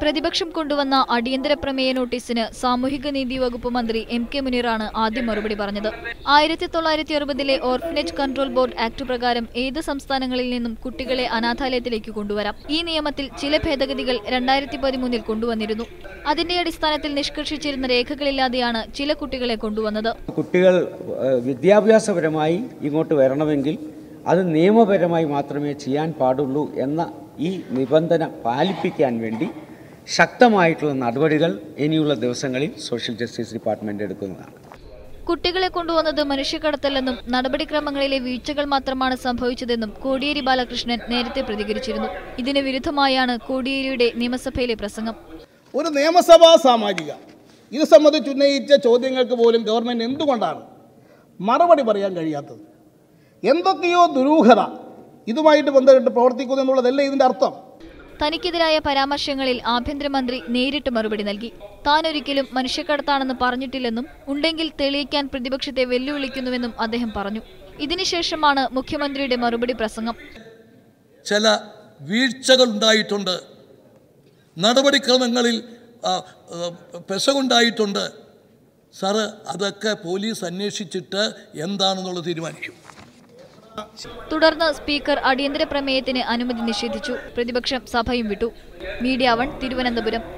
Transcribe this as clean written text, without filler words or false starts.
പ്രതിപക്ഷം കൊണ്ടുവന്ന അടിയന്തര പ്രമേയ നോട്ടീസിന് സാമൂഹിക നീതി വകുപ്പ് മന്ത്രി എം.കെ. മുനീറാണ് ആദ്യം മറുപടി പറഞ്ഞത്. 1960-ലെ ഓർഫനേജ് കൺട്രോൾ ബോർഡ് ആക്ട് പ്രകാരം ഏത് സംസ്ഥാനങ്ങളിൽ നിന്നും കുട്ടികളെ അനാഥാലയത്തിലേക്ക് കൊണ്ടുവരാം. ഈ നിയമത്തിൽ ചില ഭേദഗതികൾ 2013-ൽ കൊണ്ടുവന്നിരുന്നു. അതിന്റെ അടിസ്ഥാനത്തിൽ നിഷ്കർഷിച്ചിരുന്ന രേഖകളില്ലാതെയാണ് ചില കുട്ടികളെ കൊണ്ടുവന്നത്. കുട്ടികൾ വിദ്യാഭ്യാസപരമായി ഇങ്ങോട്ട് വരണമെങ്കിൽ അത് നിയമപരമായി മാത്രമേ ചെയ്യാൻ പാടുള്ളൂ എന്ന ഈ നിബന്ധന പാലിപ്പിക്കാൻ വേണ്ടി ശക്തമായിട്ടുള്ള നടപടികൾ ഇനിയുള്ള ദിവസങ്ങളിൽ സോഷ്യൽ ജസ്റ്റിസ് ഡിപ്പാർട്ട്മെന്റ് എടുക്കുന്നതാണ്. കുട്ടികളെ കൊണ്ടുവന്നത് മനുഷ്യക്കടത്തല്ലെന്നും നടപടിക്രമങ്ങളിലെ വീഴ്ചകൾ മാത്രമാണ് സംഭവിച്ചതെന്നും കോടിയേരി ബാലകൃഷ്ണൻ നേരത്തെ പ്രതികരിച്ചിരുന്നു. ഇതിന് വിരുദ്ധമായാണ് കോടിയേരിയുടെ നിയമസഭയിലെ പ്രസംഗം. ഒരു നിയമസഭാ സാമാജിക ഇത് സംബന്ധിച്ച് ഉന്നയിച്ച ചോദ്യങ്ങൾക്ക് പോലും ഗവൺമെന്റ് എന്തുകൊണ്ടാണ് മറുപടി പറയാൻ കഴിയാത്തത്? എന്തൊക്കെയോ ദുരൂഹത ഇതുമായിട്ട് ബന്ധപ്പെട്ട് പ്രവർത്തിക്കുന്നു എന്നുള്ളതല്ലേ ഇതിന്റെ അർത്ഥം? തനിക്കെതിരായ പരാമർശങ്ങളിൽ ആഭ്യന്തരമന്ത്രി നേരിട്ട് മറുപടി നൽകി. താനൊരിക്കലും മനുഷ്യക്കടത്താണെന്ന് പറഞ്ഞിട്ടില്ലെന്നും ഉണ്ടെങ്കിൽ തെളിയിക്കാൻ പ്രതിപക്ഷത്തെ വെല്ലുവിളിക്കുന്നുവെന്നും അദ്ദേഹം പറഞ്ഞു. ഇതിനുശേഷമാണ് മുഖ്യമന്ത്രിയുടെ മറുപടി പ്രസംഗം. ചില വീഴ്ചകൾ ഉണ്ടായിട്ടുണ്ട്, നടപടിക്രമങ്ങളിൽ പെശകുണ്ടായിട്ടുണ്ട്. സാറ് അതൊക്കെ പോലീസ് അന്വേഷിച്ചിട്ട് എന്താണെന്നുള്ളത് തീരുമാനിക്കും. തുടർന്ന് സ്പീക്കർ അടിയന്തര പ്രമേയത്തിന് അനുമതി നിഷേധിച്ചു. പ്രതിപക്ഷം സഭയും വിട്ടു. മീഡിയ 1 തിരുവനന്തപുരം.